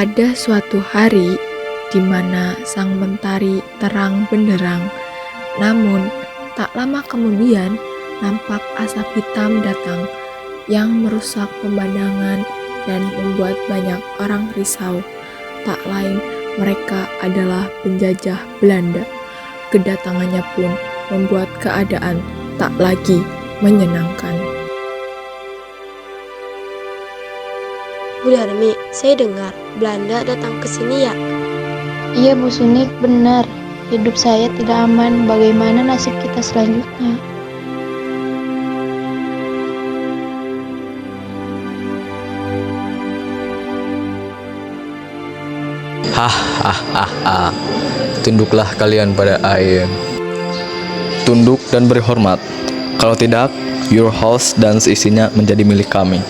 Pada suatu hari di mana sang mentari terang benderang, namun tak lama kemudian nampak asap hitam datang yang merusak pemandangan dan membuat banyak orang risau. Tak lain mereka adalah penjajah Belanda. Kedatangannya pun membuat keadaan tak lagi menyenangkan. Bu Darmi, saya dengar Belanda datang ke sini ya? Iya Bu Sunik, benar. Hidup saya tidak aman. Bagaimana nasib kita selanjutnya? Hahaha. Tunduklah kalian pada air. Tunduk dan beri hormat. Kalau tidak, your house dan seisinya menjadi milik kami.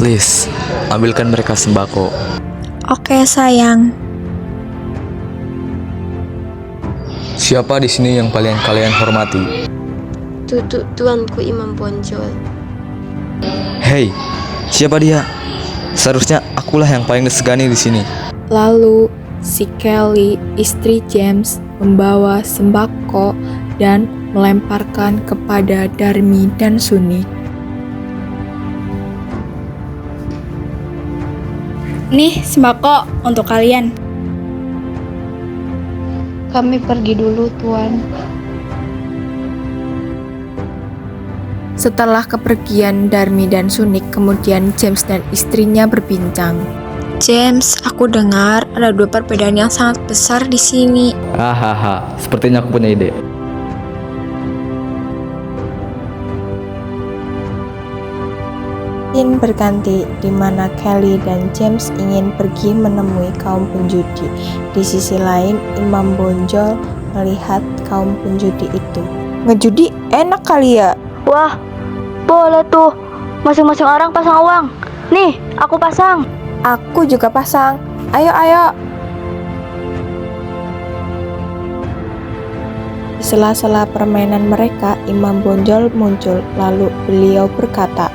Please, ambilkan mereka sembako. Oke, sayang. Siapa di sini yang paling kalian hormati? Tuanku Imam Bonjol. Hey, siapa dia? Seharusnya akulah yang paling disegani di sini. Lalu si Kelly, istri James, membawa sembako dan melemparkan kepada Darmi dan Suni. Nih, sembako untuk kalian. Kami pergi dulu, Tuan. Setelah kepergian Darmi dan Sunik, kemudian James dan istrinya berbincang. James, aku dengar ada dua perbedaan yang sangat besar di sini. Hahaha, sepertinya aku punya ide. Scene berganti di mana Kelly dan James ingin pergi menemui kaum penjudi. Di sisi lain, Imam Bonjol melihat kaum penjudi itu. Ngejudi enak kali ya? Wah, boleh tuh. Masing-masing orang pasang uang. Nih, aku pasang. Aku juga pasang. Ayo, ayo. Di sela-sela permainan mereka, Imam Bonjol muncul, lalu beliau berkata,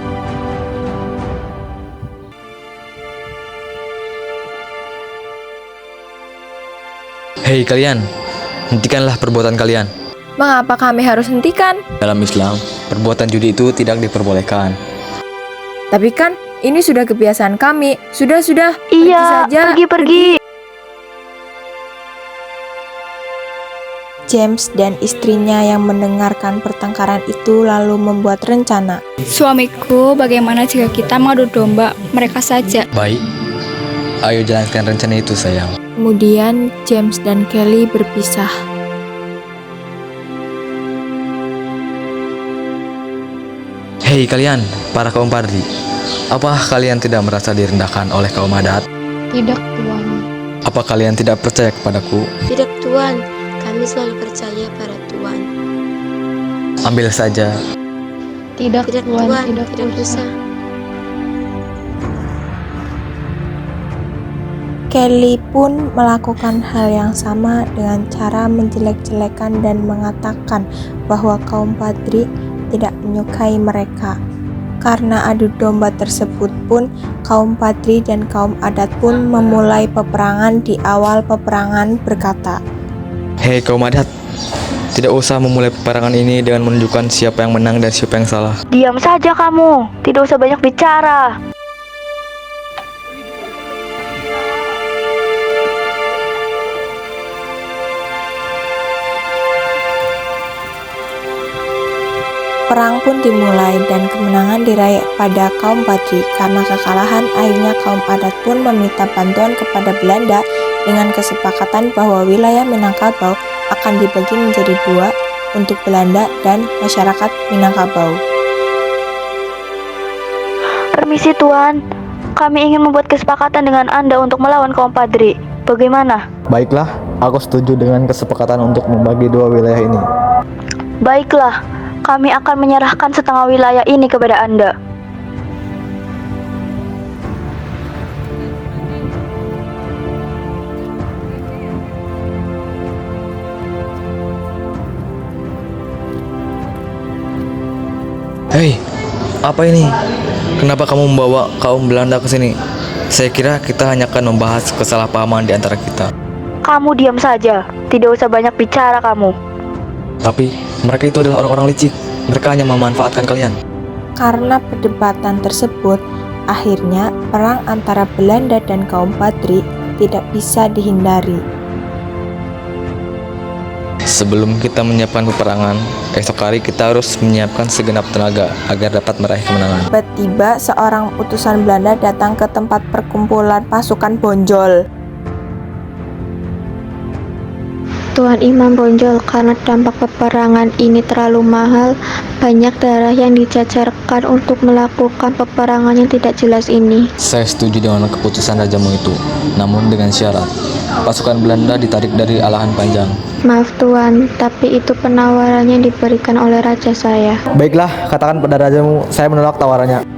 Hei kalian, hentikanlah perbuatan kalian. "Mengapa kami harus hentikan?" Dalam Islam, perbuatan judi itu tidak diperbolehkan. "Tapi kan ini sudah kebiasaan kami. Sudah, Iya, pergi saja. pergi. James dan istrinya yang mendengarkan pertengkaran itu lalu membuat rencana. Suamiku, bagaimana jika kita mengadu domba mereka saja? Baik, ayo jalankan rencana itu sayang. Kemudian James dan Kelly berpisah. Hei kalian, para kaum pardi. Apa kalian tidak merasa direndahkan oleh kaum adat? Tidak, Tuan. Apa kalian tidak percaya kepadaku? Tidak Tuan, kami selalu percaya pada Tuan. Ambil saja. Tidak, Tidak Tuan. Tuan, Tidak tidak usah. usah. Kelly pun melakukan hal yang sama dengan cara menjelek-jelekan dan mengatakan bahwa kaum Padri tidak menyukai mereka. Karena adu domba tersebut pun, kaum Padri dan kaum adat pun memulai peperangan. Di awal peperangan berkata, Hei kaum adat, tidak usah memulai peperangan ini dengan menunjukkan siapa yang menang dan siapa yang salah. Diam saja kamu. Tidak usah banyak bicara. perang pun dimulai dan kemenangan diraih pada kaum Padri. Karena kekalahan, akhirnya kaum adat pun meminta bantuan kepada Belanda dengan kesepakatan bahwa wilayah Minangkabau akan dibagi menjadi dua untuk Belanda dan masyarakat Minangkabau. Permisi Tuan, kami ingin membuat kesepakatan dengan Anda untuk melawan kaum Padri. Bagaimana? Baiklah, aku setuju dengan kesepakatan untuk membagi dua wilayah ini. Baiklah, kami akan menyerahkan setengah wilayah ini kepada Anda. Hei, apa ini? Kenapa kamu membawa kaum Belanda ke sini? Saya kira kita hanya akan membahas kesalahpahaman di antara kita. Kamu diam saja, tidak usah banyak bicara kamu. Tapi mereka itu adalah orang-orang licik. Mereka hanya memanfaatkan kalian. Karena perdebatan tersebut, akhirnya perang antara Belanda dan kaum Padri tidak bisa dihindari. Sebelum kita menyiapkan peperangan, esok hari kita harus menyiapkan segenap tenaga agar dapat meraih kemenangan. Tiba-tiba seorang utusan Belanda datang ke tempat perkumpulan pasukan Bonjol. Tuan Imam Bonjol, karena dampak peperangan ini terlalu mahal, banyak darah yang dijajarkan untuk melakukan peperangan yang tidak jelas ini. Saya setuju dengan keputusan rajamu itu, namun dengan syarat. Pasukan Belanda ditarik dari Alahan Panjang. Maaf Tuan, tapi itu penawaran yang diberikan oleh raja saya. Baiklah, katakan pada rajamu, saya menolak tawarannya.